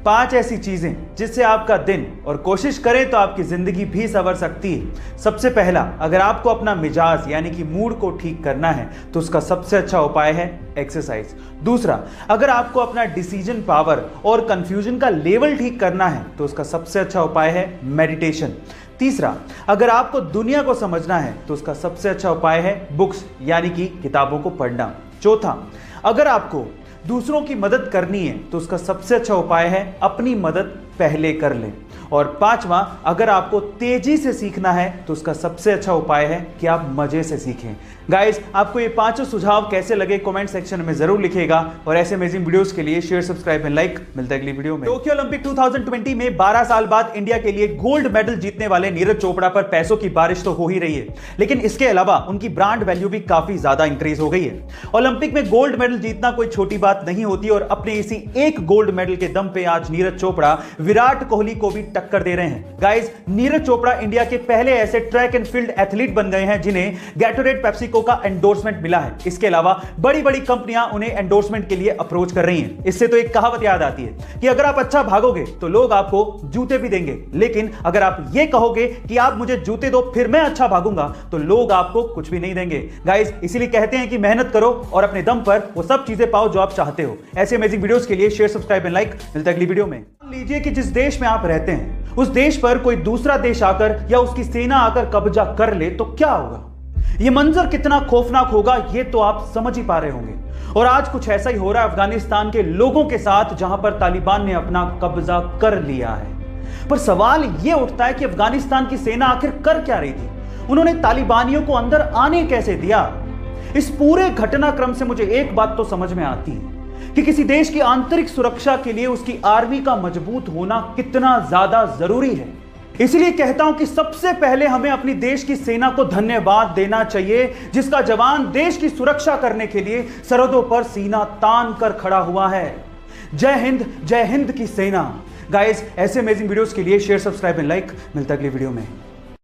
5 ऐसी चीजें जिससे आपका दिन और कोशिश करें तो आपकी जिंदगी भी संवर सकती है। सबसे पहला, अगर आपको अपना मिजाज यानी कि मूड को ठीक करना है तो उसका सबसे अच्छा उपाय है एक्सरसाइज। दूसरा, अगर आपको अपना डिसीजन पावर और कंफ्यूजन का लेवल ठीक करना है तो उसका सबसे अच्छा उपाय है मेडिटेशन। तीसरा, अगर आपको दुनिया को समझना है तो उसका सबसे अच्छा उपाय है बुक्स यानी कि किताबों को पढ़ना। चौथा, अगर आपको दूसरों की मदद करनी है तो उसका सबसे अच्छा उपाय है अपनी मदद पहले कर लें। और पांचवा, अगर आपको तेजी से सीखना है तो उसका सबसे अच्छा उपाय है कि आप मजे से सीखें। गाइस, आपको ये पांचों सुझाव कैसे लगे कमेंट सेक्शन में जरूर लिखिएगा और ऐसे अमेजिंग वीडियोस के लिए शेयर, सब्सक्राइब एंड लाइक। मिलते हैं अगली वीडियो में। टोक्यो ओलंपिक 2020 में 12 साल बाद इंडिया के लिए गोल्ड मेडल जीतने वाले नीरज चोपड़ा पर पैसों की बारिश तो हो ही रही है, लेकिन इसके अलावा उनकी ब्रांड वैल्यू भी काफी ज्यादा इंक्रीज हो गई है। ओलंपिक में गोल्ड मेडल जीतना कोई छोटी बात नहीं होती और अपने इसी एक गोल्ड मेडल के दम पे आज नीरज चोपड़ा विराट कोहली को भी टक्कर दे रहे हैं। गाइस, नीरज चोपड़ा इंडिया के पहले ऐसे ट्रैक एंड फील्ड एथलीट बन गए हैं जिन्हें गैटोरेड पेप्सिको का एंडोर्समेंट मिला है। इसके अलावा बड़ी बड़ी कंपनियां उन्हें एंडोर्समेंट के लिए अप्रोच कर रही हैं। इससे तो एक कहावत याद आती है कि अगर आप अच्छा भागोगे तो लोग आपको जूते भी देंगे, लेकिन अगर आप ये कहोगे कि आप मुझे जूते दो फिर मैं अच्छा भागूंगा तो लोग आपको कुछ भी नहीं देंगे। गाइस, इसीलिए कहते हैं कि मेहनत करो और अपने दम पर वो सब चीजें पाओ जो आप चाहते हो। ऐसे अमेजिंग वीडियोस के लिए शेयर, सब्सक्राइब एंड लाइक। मिलते हैं अगली वीडियो में। मान लीजिए कि जिस देश में आप रहते हैं उस देश पर कोई दूसरा देश आकर या उसकी सेना आकर कब्जा कर ले तो क्या होगा। यह मंजर कितना खौफनाक होगा ये तो आप समझ ही पा रहे होंगे। और आज कुछ ऐसा ही हो रहा है अफगानिस्तान के लोगों के साथ, जहां पर तालिबान ने अपना कब्जा कर लिया है। पर सवाल यह उठता है कि अफगानिस्तान की सेना आखिर कर क्या रही थी, उन्होंने तालिबानियों को अंदर आने कैसे दिया। इस पूरे घटनाक्रम से मुझे एक बात तो समझ में आती है कि किसी देश की आंतरिक सुरक्षा के लिए उसकी आर्मी का मजबूत होना कितना ज्यादा जरूरी है। इसलिए कहता हूं कि सबसे पहले हमें अपनी देश की सेना को धन्यवाद देना चाहिए, जिसका जवान देश की सुरक्षा करने के लिए सरहदों पर सीना तान कर खड़ा हुआ है। जय हिंद की सेना। गाइस, ऐसे अमेजिंग वीडियोस के लिए शेयर, सब्सक्राइब एंड लाइक। मिलता है अगली वीडियो में।